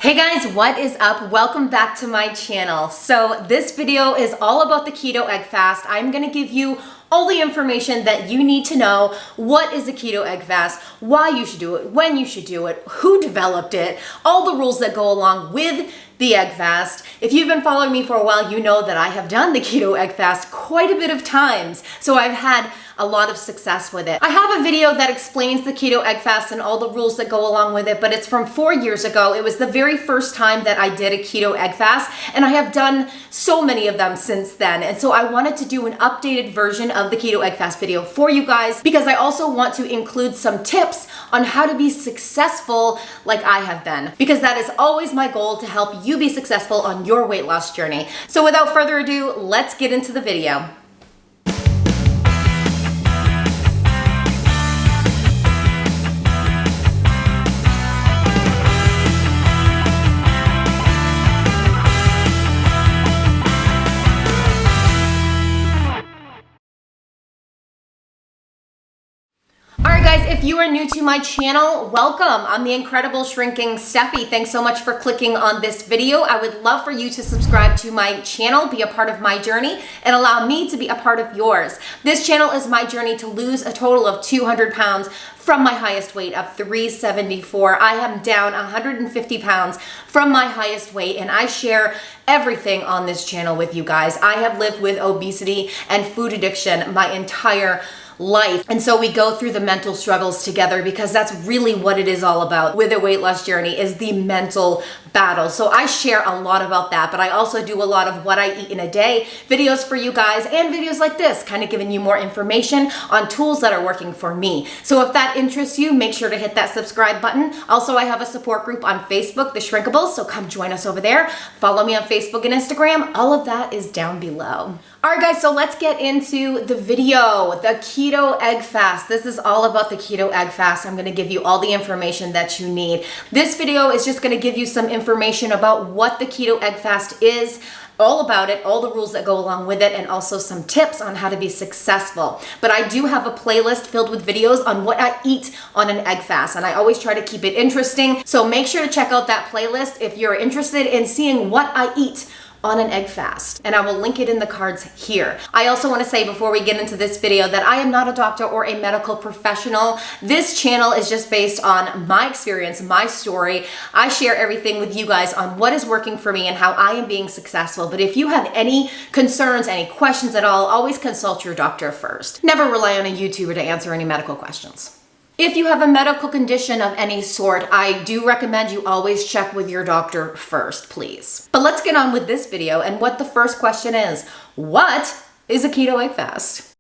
Hey guys, what is up? Welcome back to my channel. So this video is all about the Keto Egg Fast. I'm gonna give you all the information that you need to know. What is a Keto Egg Fast? Why you should do it, when you should do it, who developed it, all the rules that go along with the Egg Fast. If you've been following me for a while, you know that I have done the Keto Egg Fast quite a bit of times. So I've had a lot of success with it. I have a video that explains the Keto Egg Fast and all the rules that go along with it, but it's from 4 years ago. It was the very first time that I did a Keto Egg Fast, and I have done so many of them since then. And so I wanted to do an updated version of the Keto Egg Fast video for you guys, because I also want to include some tips on how to be successful like I have been, because that is always my goal, to help you be successful on your weight loss journey. So without further ado, let's get into the video. Alright guys, if you are new to my channel, welcome. I'm the incredible shrinking Steffi. Thanks so much for clicking on this video. I would love for you to subscribe to my channel, be a part of my journey, and allow me to be a part of yours. This channel is my journey to lose a total of 200 pounds from my highest weight of 374. I am down 150 pounds from my highest weight, and I share everything on this channel with you guys. I have lived with obesity and food addiction my entire life. And so we go through the mental struggles together, because that's really what it is all about with a weight loss journey, is the mental battle. So I share a lot about that, but I also do a lot of what I eat in a day videos for you guys, and videos like this, kind of giving you more information on tools that are working for me. So if that interests you, make sure to hit that subscribe button. Also, I have a support group on Facebook, The Shrinkables, so come join us over there. Follow me on Facebook and Instagram. All of that is down below. All right guys, so let's get into the video, the Keto Egg Fast. This is all about the Keto Egg Fast. I'm gonna give you all the information that you need. This video is just gonna give you some information about what the Keto Egg Fast is, all about it, all the rules that go along with it, and also some tips on how to be successful. But I do have a playlist filled with videos on what I eat on an egg fast, and I always try to keep it interesting. So make sure to check out that playlist if you're interested in seeing what I eat on an egg fast, and I will link it in the cards here. I also want to say before we get into this video that I am not a doctor or a medical professional. This channel is just based on my experience, my story. I share everything with you guys on what is working for me and how I am being successful. But if you have any concerns, any questions at all, always consult your doctor first. Never rely on a YouTuber to answer any medical questions. If you have a medical condition of any sort, I do recommend you always check with your doctor first, please. But let's get on with this video and what the first question is. What is a Keto Egg Fast?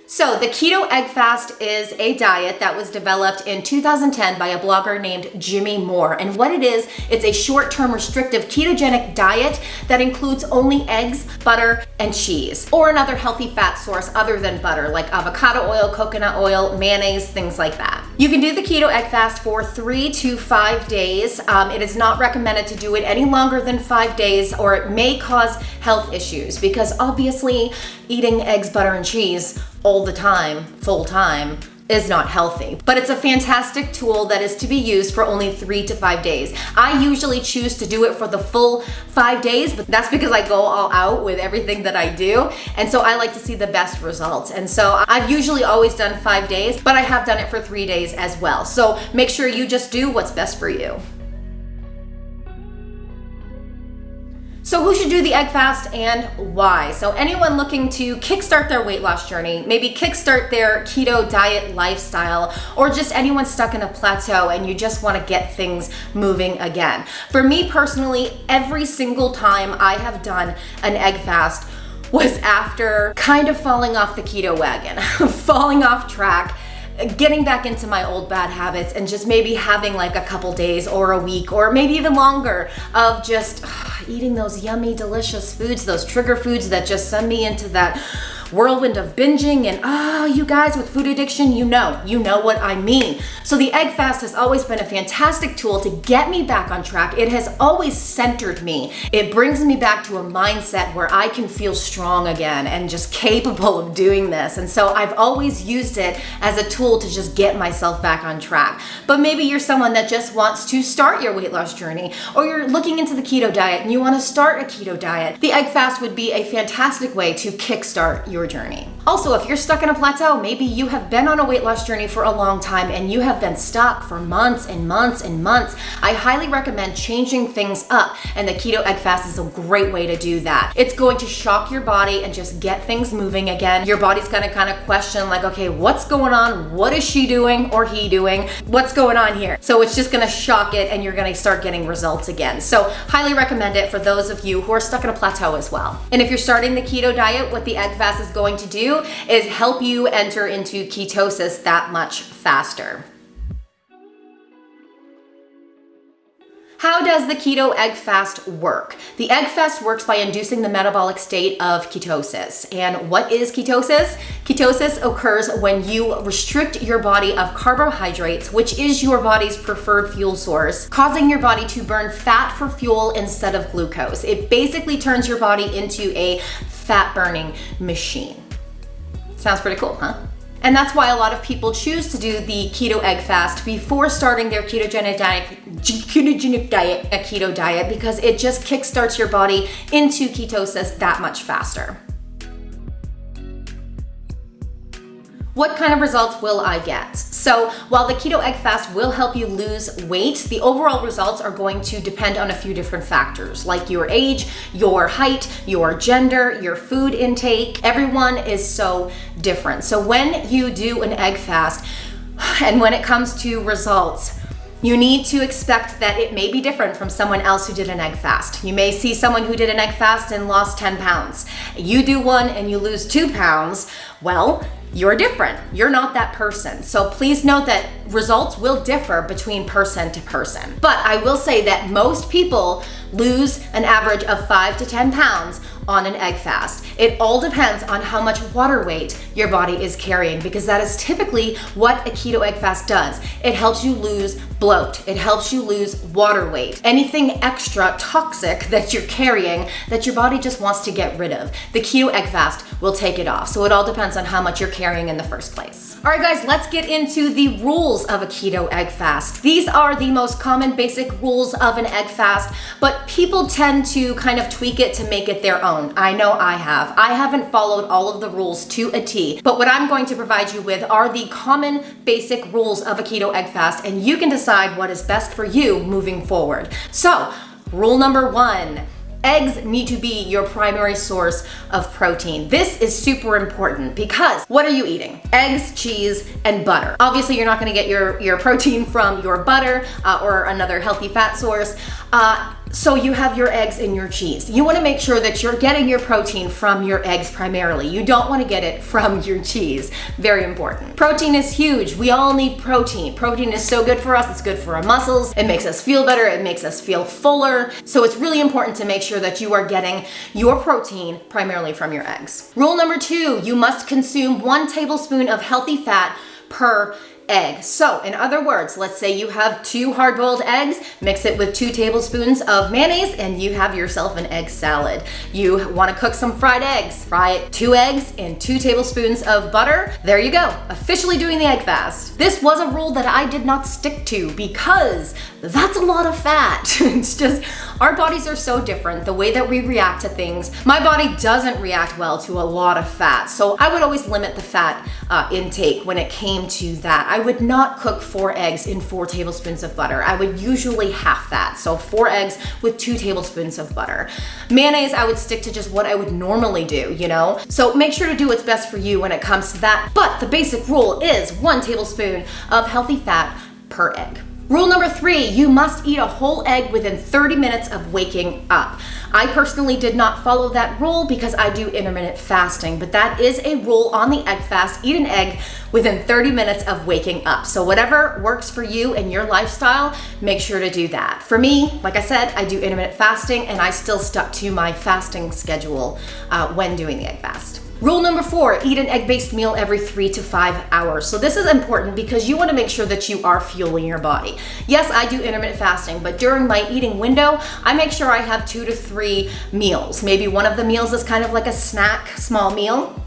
So the Keto Egg Fast is a diet that was developed in 2010 by a blogger named Jimmy Moore. And what it is, it's a short-term restrictive ketogenic diet that includes only eggs, butter, and cheese, or another healthy fat source other than butter, like avocado oil, coconut oil, mayonnaise, things like that. You can do the Keto Egg Fast for 3 to 5 days. It is not recommended to do it any longer than 5 days, or it may cause health issues, because obviously eating eggs, butter, and cheese all the time, full time, is not healthy. But it's a fantastic tool that is to be used for only 3 to 5 days. I usually choose to do it for the full 5 days, but that's because I go all out with everything that I do. And so I like to see the best results. And so I've usually always done 5 days, but I have done it for 3 days as well. So make sure you just do what's best for you. So who should do the egg fast and why? So anyone looking to kickstart their weight loss journey, maybe kickstart their keto diet lifestyle, or just anyone stuck in a plateau and you just want to get things moving again. For me personally, every single time I have done an egg fast was after kind of falling off the keto wagon, falling off track, getting back into my old bad habits, and just maybe having like a couple days or a week or maybe even longer of just eating those yummy, delicious foods, those trigger foods that just send me into that whirlwind of binging. And you guys with food addiction, you know what I mean. So the egg fast has always been a fantastic tool to get me back on track. It has always centered me. It brings me back to a mindset where I can feel strong again and just capable of doing this. And so I've always used it as a tool to just get myself back on track. But maybe you're someone that just wants to start your weight loss journey, or you're looking into the keto diet and you want to start a keto diet. The egg fast would be a fantastic way to kickstart your journey. Also, if you're stuck in a plateau, maybe you have been on a weight loss journey for a long time and you have been stuck for months and months and months, I highly recommend changing things up, and the Keto Egg Fast is a great way to do that. It's going to shock your body and just get things moving again. Your body's gonna kind of question like, okay, what's going on? What is she doing or he doing? What's going on here? So it's just gonna shock it and you're gonna start getting results again. So highly recommend it for those of you who are stuck in a plateau as well. And if you're starting the keto diet, what the Egg Fast is going to do is help you enter into ketosis that much faster. How does the Keto Egg Fast work? The Egg Fast works by inducing the metabolic state of ketosis. And what is ketosis? Ketosis occurs when you restrict your body of carbohydrates, which is your body's preferred fuel source, causing your body to burn fat for fuel instead of glucose. It basically turns your body into a fat burning machine. Sounds pretty cool, huh? And that's why a lot of people choose to do the Keto Egg Fast before starting their ketogenic diet, a keto diet, because it just kickstarts your body into ketosis that much faster. What kind of results will I get? So while the Keto Egg Fast will help you lose weight, the overall results are going to depend on a few different factors, like your age, your height, your gender, your food intake. Everyone is so different. So when you do an egg fast, and when it comes to results, you need to expect that it may be different from someone else who did an egg fast. You may see someone who did an egg fast and lost 10 pounds. You do one and you lose 2 pounds. Well, you're different. You're not that person. So please note that results will differ between person to person. But I will say that most people lose an average of 5 to 10 pounds on an egg fast. It all depends on how much water weight your body is carrying, because that is typically what a keto egg fast does. It helps you lose bloat. It helps you lose water weight. Anything extra toxic that you're carrying that your body just wants to get rid of, the keto egg fast will take it off. So it all depends on how much you're carrying in the first place. All right, guys, let's get into the rules of a keto egg fast. These are the most common basic rules of an egg fast, but people tend to kind of tweak it to make it their own. I know I have. I haven't followed all of the rules to a T, but what I'm going to provide you with are the common basic rules of a keto egg fast, and you can decide what is best for you moving forward. So, rule number 1. Eggs need to be your primary source of protein. This is super important because what are you eating? Eggs, cheese, and butter. Obviously, you're not gonna get your protein from your butter or another healthy fat source. So you have your eggs and your cheese. You wanna make sure that you're getting your protein from your eggs primarily. You don't wanna get it from your cheese. Very important. Protein is huge. We all need protein. Protein is so good for us. It's good for our muscles. It makes us feel better. It makes us feel fuller. So it's really important to make sure that you are getting your protein primarily from your eggs. Rule number 2, you must consume 1 tablespoon of healthy fat per egg. So in other words, let's say you have 2 hard-boiled eggs, mix it with 2 tablespoons of mayonnaise, and you have yourself an egg salad. You want to cook some fried eggs. Fry 2 eggs in 2 tablespoons of butter. There you go, officially doing the egg fast. This was a rule that I did not stick to because that's a lot of fat. It's just, our bodies are so different, the way that we react to things. My body doesn't react well to a lot of fat, so I would always limit the fat intake when it came to that. I would not cook 4 eggs in 4 tablespoons of butter. I would usually half that, so 4 eggs with 2 tablespoons of butter. Mayonnaise, I would stick to just what I would normally do, you know? So make sure to do what's best for you when it comes to that, but the basic rule is 1 tablespoon of healthy fat per egg. Rule number 3, you must eat a whole egg within 30 minutes of waking up. I personally did not follow that rule because I do intermittent fasting, but that is a rule on the egg fast. Eat an egg within 30 minutes of waking up. So whatever works for you and your lifestyle, make sure to do that. For me, like I said, I do intermittent fasting and I still stuck to my fasting schedule when doing the egg fast. Rule number 4, eat an egg-based meal every 3 to 5 hours. So this is important because you want to make sure that you are fueling your body. Yes, I do intermittent fasting, but during my eating window, I make sure I have 2 to 3 meals. Maybe one of the meals is kind of like a snack, small meal.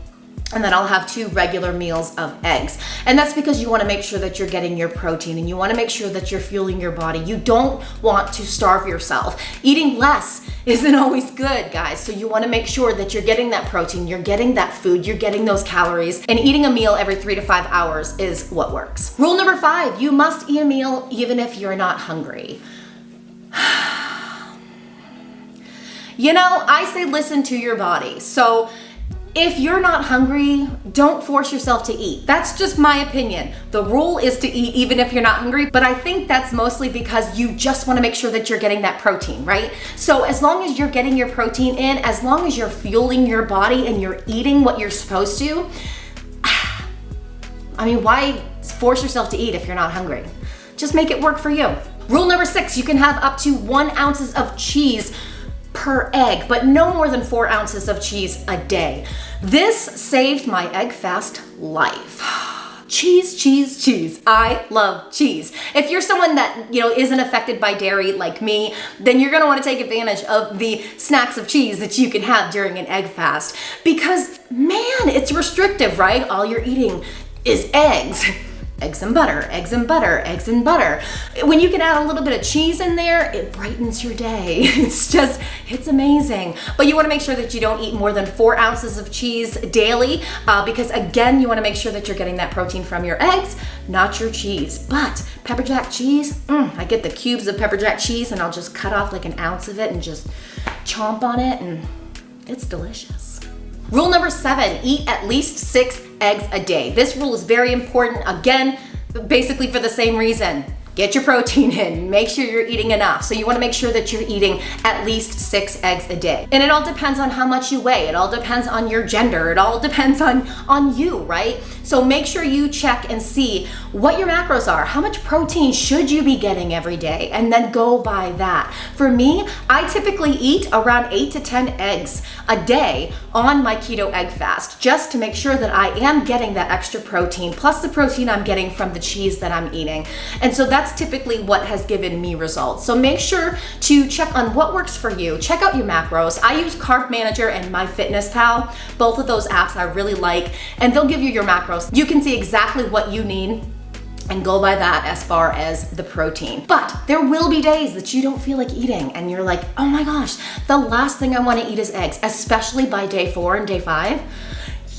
And then I'll have 2 regular meals of eggs. And that's because you want to make sure that you're getting your protein and you want to make sure that you're fueling your body. You don't want to starve yourself. Eating less isn't always good, guys. So you want to make sure that you're getting that protein, you're getting that food, you're getting those calories, and eating a meal every 3 to 5 hours is what works. Rule number 5, you must eat a meal even if you're not hungry. You know, I say listen to your body. So if you're not hungry, don't force yourself to eat. That's just my opinion. The rule is to eat even if you're not hungry, but I think that's mostly because you just want to make sure that you're getting that protein, right? So as long as you're getting your protein in, as long as you're fueling your body and you're eating what you're supposed to, I mean, why force yourself to eat if you're not hungry? Just make it work for you. Rule number 6, you can have up to 1 ounce of cheese per egg, but no more than 4 ounces of cheese a day. This saved my egg fast life. Cheese, cheese, cheese. I love cheese. If you're someone that, isn't affected by dairy like me, then you're gonna wanna take advantage of the snacks of cheese that you can have during an egg fast because, man, it's restrictive, right? All you're eating is eggs. Eggs and butter, eggs and butter, eggs and butter. When you can add a little bit of cheese in there, it brightens your day. It's amazing. But you wanna make sure that you don't eat more than 4 ounces of cheese daily because again, you wanna make sure that you're getting that protein from your eggs, not your cheese. But pepper jack cheese, I get the cubes of pepper jack cheese and I'll just cut off like 1 ounce of it and just chomp on it and it's delicious. Rule number 7, eat at least 6 eggs a day. This rule is very important, again, basically for the same reason. Get your protein in, make sure you're eating enough. So you wanna make sure that you're eating at least 6 eggs a day. And it all depends on how much you weigh, it all depends on your gender, it all depends on you, right? So make sure you check and see what your macros are. How much protein should you be getting every day? And then go by that. For me, I typically eat around 8 to 10 eggs a day on my keto egg fast, just to make sure that I am getting that extra protein, plus the protein I'm getting from the cheese that I'm eating. And so that's typically what has given me results. So make sure to check on what works for you. Check out your macros. I use Carb Manager and MyFitnessPal. Both of those apps I really like, and they'll give you your macros. You can see exactly what you need and go by that as far as the protein. But there will be days that you don't feel like eating and you're like, oh my gosh, the last thing I want to eat is eggs, especially by day 4 and day 5.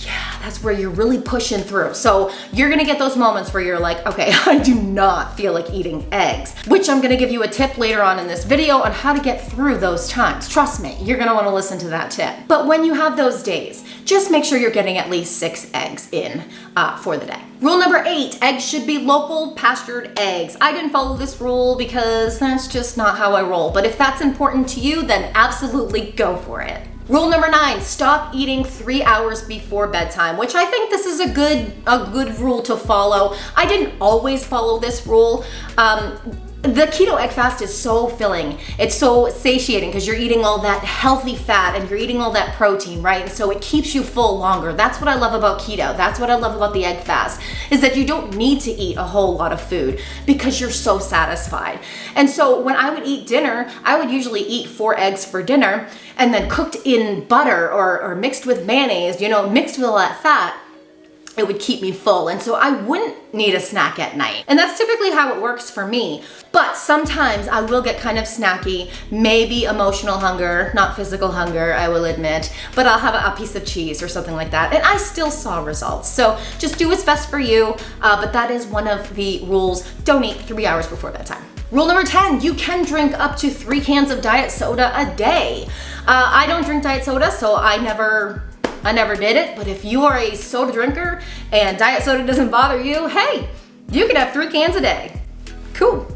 Yeah, that's where you're really pushing through. So you're gonna get those moments where you're like, okay, I do not feel like eating eggs, which I'm gonna give you a tip later on in this video on how to get through those times. Trust me, you're gonna wanna listen to that tip. But when you have those days, just make sure you're getting at least 6 eggs in for the day. Rule number 8, eggs should be local pastured eggs. I didn't follow this rule because that's just not how I roll. But if that's important to you, then absolutely go for it. Rule number 9, stop eating 3 hours before bedtime, which I think this is a good rule to follow. I didn't always follow this rule. The keto egg fast is so filling. It's so satiating because you're eating all that healthy fat and you're eating all that protein, right? And so it keeps you full longer. That's what I love about keto. That's what I love about the egg fast, is that you don't need to eat a whole lot of food because you're so satisfied. And so when I would eat dinner, I would usually eat 4 eggs for dinner and then cooked in butter or mixed with mayonnaise, mixed with all that fat. It would keep me full, and so I wouldn't need a snack at night. And that's typically how it works for me. But sometimes I will get kind of snacky, maybe emotional hunger, not physical hunger, I will admit, but I'll have a piece of cheese or something like that, and I still saw results. So just do what's best for you, but that is one of the rules. Don't eat 3 hours before bedtime. Rule number 10, you can drink up to 3 cans of diet soda a day. I don't drink diet soda, so I never did it, but if you are a soda drinker and diet soda doesn't bother you, hey, you can have 3 cans a day. Cool.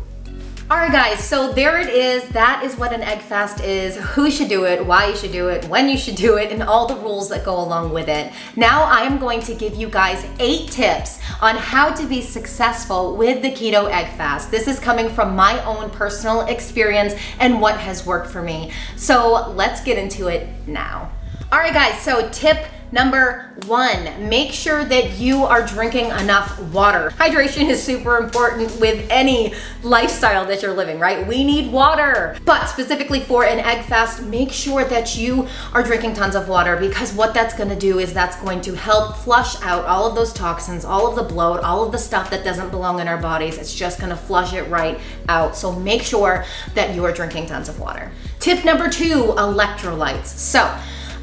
All right, guys, so there it is. That is what an egg fast is, who you should do it, why you should do it, when you should do it, and all the rules that go along with it. Now I am going to give you guys 8 tips on how to be successful with the keto egg fast. This is coming from my own personal experience and what has worked for me. So let's get into it now. All right, guys, so tip number 1, make sure that you are drinking enough water. Hydration is super important with any lifestyle that you're living, right? We need water. But specifically for an egg fast, make sure that you are drinking tons of water, because what that's gonna do is that's going to help flush out all of those toxins, all of the bloat, all of the stuff that doesn't belong in our bodies. It's just gonna flush it right out. So make sure that you are drinking tons of water. Tip number 2, electrolytes. So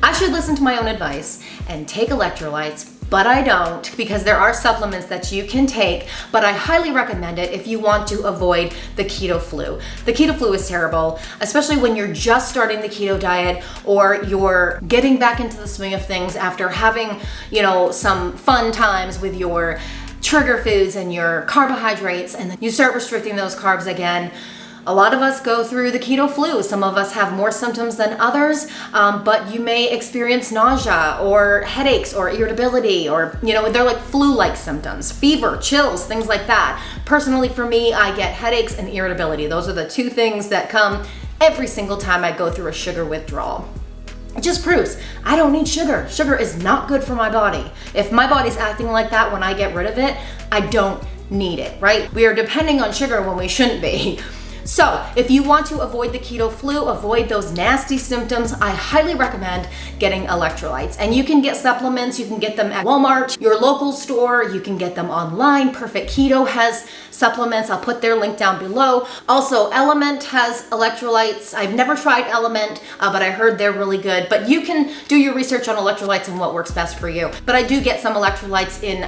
I should listen to my own advice and take electrolytes, but I don't, because there are supplements that you can take, but I highly recommend it if you want to avoid the keto flu. The keto flu is terrible, especially when you're just starting the keto diet or you're getting back into the swing of things after having, some fun times with your trigger foods and your carbohydrates, and then you start restricting those carbs again. A lot of us go through the keto flu. Some of us have more symptoms than others, but you may experience nausea or headaches or irritability, or, they're like flu-like symptoms, fever, chills, things like that. Personally, for me, I get headaches and irritability. Those are the 2 things that come every single time I go through a sugar withdrawal. It just proves I don't need sugar. Sugar is not good for my body. If my body's acting like that when I get rid of it, I don't need it, right? We are depending on sugar when we shouldn't be. So if you want to avoid the keto flu, avoid those nasty symptoms, I highly recommend getting electrolytes. And you can get supplements, you can get them at Walmart, your local store, you can get them online. Perfect Keto has supplements. I'll put their link down below. Also, Element has electrolytes. I've never tried Element, but I heard they're really good. But you can do your research on electrolytes and what works best for you. But I do get some electrolytes in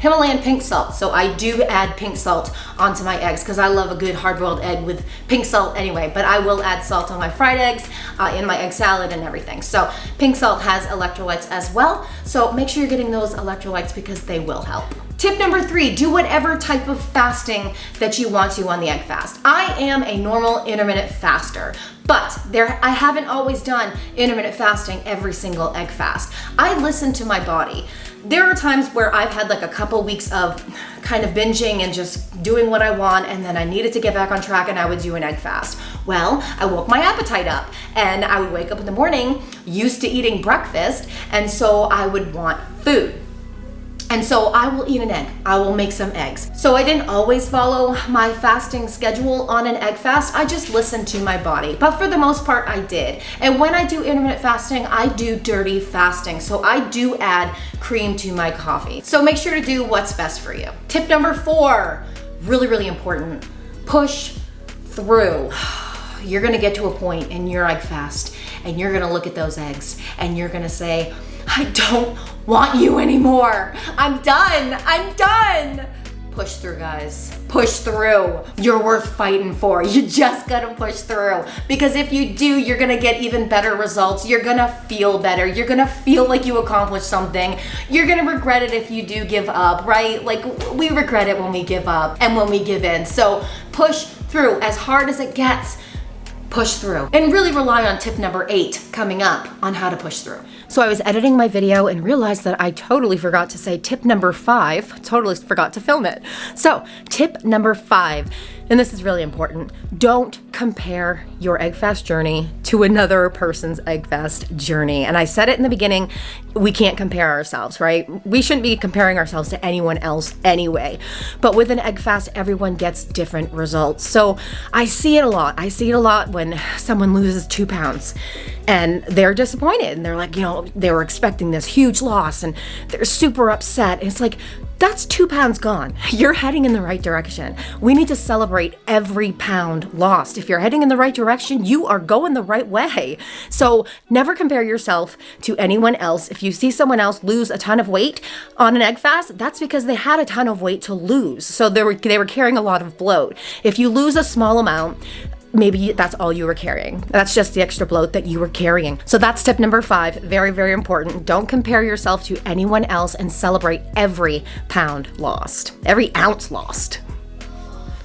Himalayan pink salt. So I do add pink salt onto my eggs because I love a good hard-boiled egg with pink salt anyway, but I will add salt on my fried eggs, in my egg salad and everything. So pink salt has electrolytes as well. So make sure you're getting those electrolytes because they will help. Tip number 3, do whatever type of fasting that you want to on the egg fast. I am a normal intermittent faster, but I haven't always done intermittent fasting every single egg fast. I listen to my body. There are times where I've had like a couple weeks of kind of binging and just doing what I want, and then I needed to get back on track and I would do an egg fast. Well, I woke my appetite up and I would wake up in the morning used to eating breakfast, and so I would want food. And so I will eat an egg. I will make some eggs. So I didn't always follow my fasting schedule on an egg fast. I just listened to my body. But for the most part, I did. And when I do intermittent fasting, I do dirty fasting. So I do add cream to my coffee. So make sure to do what's best for you. Tip number 4, really, really important. Push through. You're gonna get to a point in your egg fast and you're gonna look at those eggs and you're gonna say, I don't want you anymore. I'm done. Push through, guys. Push through. You're worth fighting for. You just gotta push through. Because if you do, you're gonna get even better results. You're gonna feel better. You're gonna feel like you accomplished something. You're gonna regret it if you do give up, right? Like, we regret it when we give up and when we give in. So push through as hard as it gets. Push through. And really rely on tip number 8 coming up on how to push through. So I was editing my video and realized that I totally forgot to say tip number 5, totally forgot to film it. So tip number 5, and this is really important, don't compare your egg fast journey to another person's egg fast journey. And I said it in the beginning, we can't compare ourselves, right? We shouldn't be comparing ourselves to anyone else anyway. But with an egg fast, everyone gets different results. So I see it a lot. I see it a lot when someone loses 2 pounds and they're disappointed and they're like, they were expecting this huge loss and they're super upset. And it's like, that's 2 pounds gone. You're heading in the right direction. We need to celebrate every pound lost. If you're heading in the right direction, you are going the right way. So never compare yourself to anyone else. If you see someone else lose a ton of weight on an egg fast, that's because they had a ton of weight to lose. So they were carrying a lot of bloat. If you lose a small amount, maybe that's all you were carrying. That's just the extra bloat that you were carrying. So that's tip number 5. Very, very important. Don't compare yourself to anyone else and celebrate every pound lost, every ounce lost.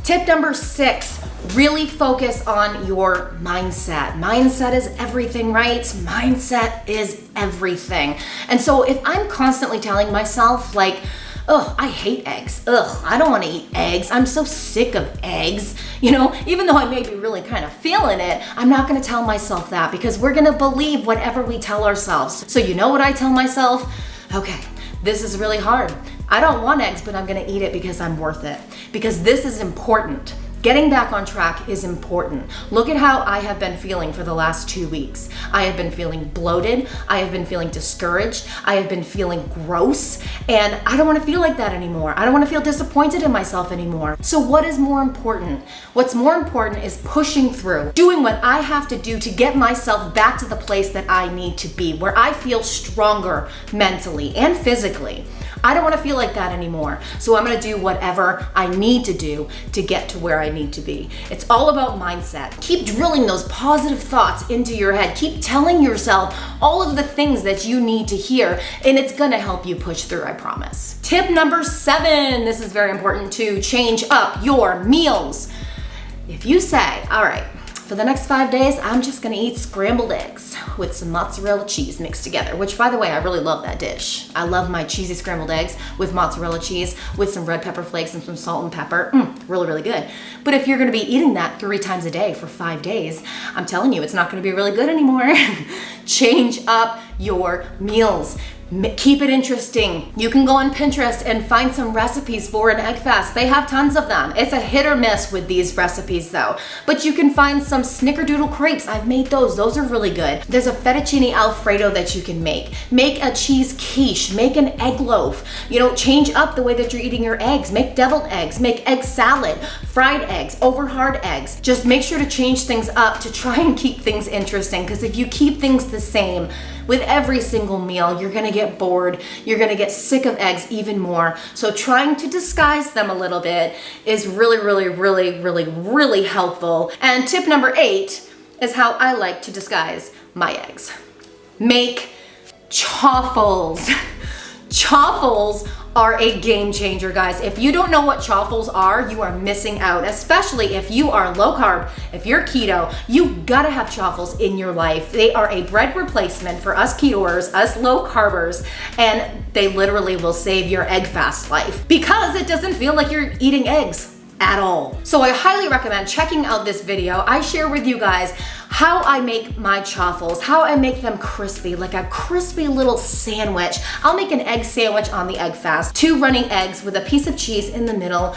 Tip number 6, Really focus on your mindset. Mindset is everything, right? Mindset is everything. And so if I'm constantly telling myself like, ugh, I hate eggs. Ugh, I don't want to eat eggs. I'm so sick of eggs. You know, even though I may be really kind of feeling it, I'm not going to tell myself that because we're going to believe whatever we tell ourselves. So you know what I tell myself? Okay, this is really hard. I don't want eggs, but I'm going to eat it because I'm worth it. Because this is important. Getting back on track is important. Look at how I have been feeling for the last 2 weeks. I have been feeling bloated. I have been feeling discouraged. I have been feeling gross. And I don't want to feel like that anymore. I don't want to feel disappointed in myself anymore. So what is more important? What's more important is pushing through, doing what I have to do to get myself back to the place that I need to be, where I feel stronger mentally and physically. I don't want to feel like that anymore. So I'm going to do whatever I need to do to get to where I need to be. It's all about mindset. Keep drilling those positive thoughts into your head. Keep telling yourself all of the things that you need to hear, and it's going to help you push through, I promise. Tip number 7, this is very important too, change up your meals. If you say, all right, for the next 5 days, I'm just gonna eat scrambled eggs with some mozzarella cheese mixed together, which by the way, I really love that dish. I love my cheesy scrambled eggs with mozzarella cheese with some red pepper flakes and some salt and pepper. Really, really good. But if you're gonna be eating that 3 times a day for 5 days, I'm telling you, it's not gonna be really good anymore. Change up your meals. Keep it interesting. You can go on Pinterest and find some recipes for an egg fast. They have tons of them. It's a hit or miss with these recipes though. But you can find some snickerdoodle crepes. I've made those. Those are really good. There's a fettuccine alfredo that you can make. Make a cheese quiche. Make an egg loaf. You know, change up the way that you're eating your eggs. Make deviled eggs. Make egg salad. Fried eggs. Over hard eggs. Just make sure to change things up to try and keep things interesting, because if you keep things the same with every single meal, you're gonna get bored. You're gonna get sick of eggs even more. So trying to disguise them a little bit is really, really, really, really, really helpful. And tip number 8 is how I like to disguise my eggs. Make chaffles. Chaffles are a game changer, guys. If you don't know what chaffles are, you are missing out, especially if you are low carb, if you're keto, you gotta have chaffles in your life. They are a bread replacement for us ketoers, us low carbers, and they literally will save your egg fast life because it doesn't feel like you're eating eggs at all. So I highly recommend checking out this video. I share with you guys how I make my chaffles, how I make them crispy, like a crispy little sandwich. I'll make an egg sandwich on the egg fast, 2 running eggs with a piece of cheese in the middle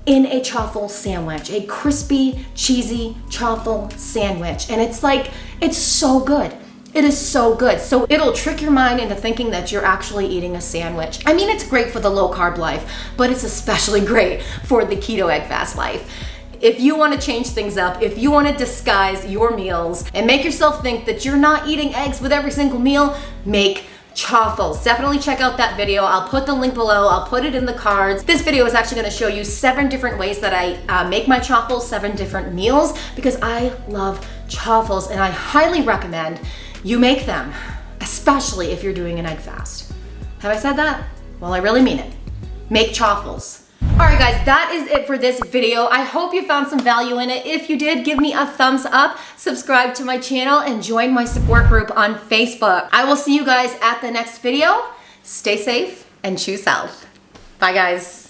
in a chaffle sandwich, a crispy, cheesy chaffle sandwich. And it's like, it's so good. It is so good. So it'll trick your mind into thinking that you're actually eating a sandwich. I mean, it's great for the low carb life, but it's especially great for the keto egg fast life. If you want to change things up, if you want to disguise your meals and make yourself think that you're not eating eggs with every single meal, make chaffles. Definitely check out that video. I'll put the link below. I'll put it in the cards. This video is actually going to show you 7 different ways that I make my chaffles, 7 different meals, because I love chaffles and I highly recommend you make them, especially if you're doing an egg fast. Have I said that? Well, I really mean it. Make chaffles. All right, guys, that is it for this video. I hope you found some value in it. If you did, give me a thumbs up, subscribe to my channel, and join my support group on Facebook. I will see you guys at the next video. Stay safe and choose health. Bye, guys.